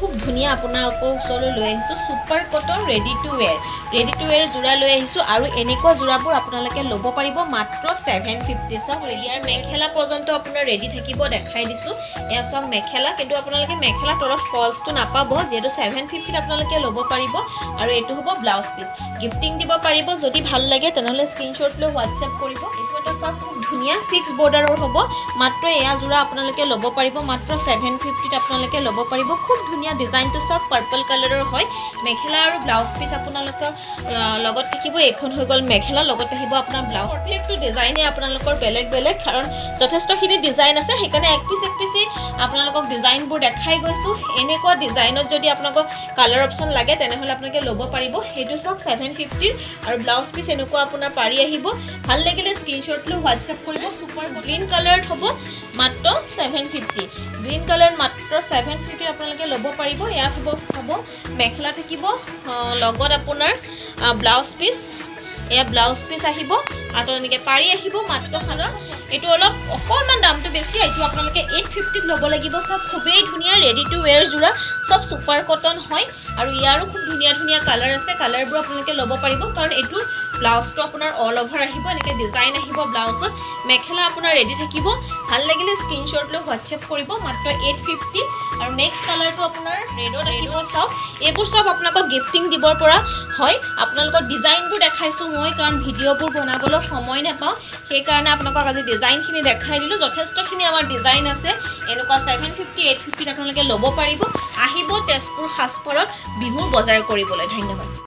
খুব ধুনিয়া আপোনালোকৰ ওচৰলৈ লৈ আহিছোঁ সুপাৰ কটন ৰেডি টু ৱেৰ জোৰা লৈ আহিছোঁ আৰু এনেকুৱা জোৰাবোৰ আপোনালোকে ল'ব পাৰিব মাত্ৰ 750 চাওক ইয়াৰ মেখেলা পৰ্যন্ত আপোনাৰ ৰেডি থাকিব দেখাই দিছোঁ এয়া চাওক মেখেলা কিন্তু আপোনালোকে মেখেলা তলত ফলছটো নাপাব যেহেতু 750 আপোনালোকে ল'ব পাৰিব আৰু এইটো হ'ব ব্লাউজ পিস গিফটিং দিব পাৰিব যদি ভাল লাগে তেনেহলে স্ক্ৰিনশ্বট লৈ WhatsApp কৰিব এইটো এটা চাওক খুব ধুনিয়া ফিক্স বৰ্ডাৰৰ হ'ব মাত্ৰ এয়া জোৰা আপোনালোকে ল'ব পাৰিব মাত্ৰ 750 আপোনালোকে ল'ব পাৰিব খুব ধুনিয়া ডিজাইনটো চাওক পাৰ্পল কালাৰৰ হয় মেখেলা আৰু ব্লাউজ পিস আপোনালোকৰ লগত থাকিব এখন হৈ গল মেখেলা লগত থাকিব আপোনাৰ ব্লাউজ প্ৰত্যেকটো ডিজাইনে আপোনালোকৰ বেলেগ বেলেগ কাৰণ যথেষ্টখিনি ডিজাইন আছে সেইকাৰণে এক পিস আপোনালোকক ডিজাইনবোৰ দেখাই গৈছো এনেকুৱা ডিজাইনত যদি আপোনালোকক কালাৰ অপচন লাগে তেনেহলে আপোনালোকে ল'ব পাৰিব সেইটো চাওক 750 আৰু ব্লাউজ পিস এনেকুৱা আপোনাৰ পাৰি আহিব ভাল লাগিলে স্ক্ৰিনশ্বট লৈ WhatsApp কৰিব সুপাৰ গ্ৰীন কালাৰত হ'ব মাত্ৰ 750 গ্ৰীন কালাৰ মাত্ৰ 750 আপোনালোকে ল'ব পাৰিব ইয়াত হ'ব মেখেলা থাকিব লগত আপোনাৰ ব্লাউজ পিস এয়া ব্লাউজ পিস আহিব আৰু এনেকৈ পাৰি আহিব মাত্ৰ খানা এটো অলপ অকমান দামটো বেছি এইটো আপোনালোকে 850 ল'ব লাগিব সব খুবেই ধুনিয়া ৰেডি টু ওয়্যাৰ জোৰা সব সুপাৰ কটন হয় আৰু ইয়াৰো খুব ধুনিয়া কালাৰ আছে কালাৰবোৰ আপোনালোকে ল'ব পাৰিব কাৰণ এটো ব্লাউজটো আপোনাৰ অল ওভাৰ আহিব এনেকৈ ডিজাইন আহিব ব্লাউজত মেখেলা আপোনাৰ ৰেডি থাকিব ভাল লাগিলে স্ক্ৰিনশ্বট লৈ WhatsApp কৰিব মাত্ৰ 850 আৰু নেক্সট কালাৰটো আপোনাৰ ৰেডত আহিব চাওক এইবোৰ সব আপোনালোকক গিফটিং দিবৰ পৰা হয় আপোনালোকৰ ডিজাইনবোৰ দেখাইছো মই কাৰণ ভিডিঅ'বোৰ বনাবলৈ সময় নাপাওঁ সেই কাৰণে আপোনালোকক আজি ডিজাইনখিনি দেখাই দিলো যথেষ্টখিনি আমাৰ ডিজাইন আছে এনেকুৱা 750 850 আপোনালোকে ল'ব পাৰিব আহিব তেজপুৰ সাজপৰত বিহুৰ বজাৰ কৰিবলৈ ধন্যবাদ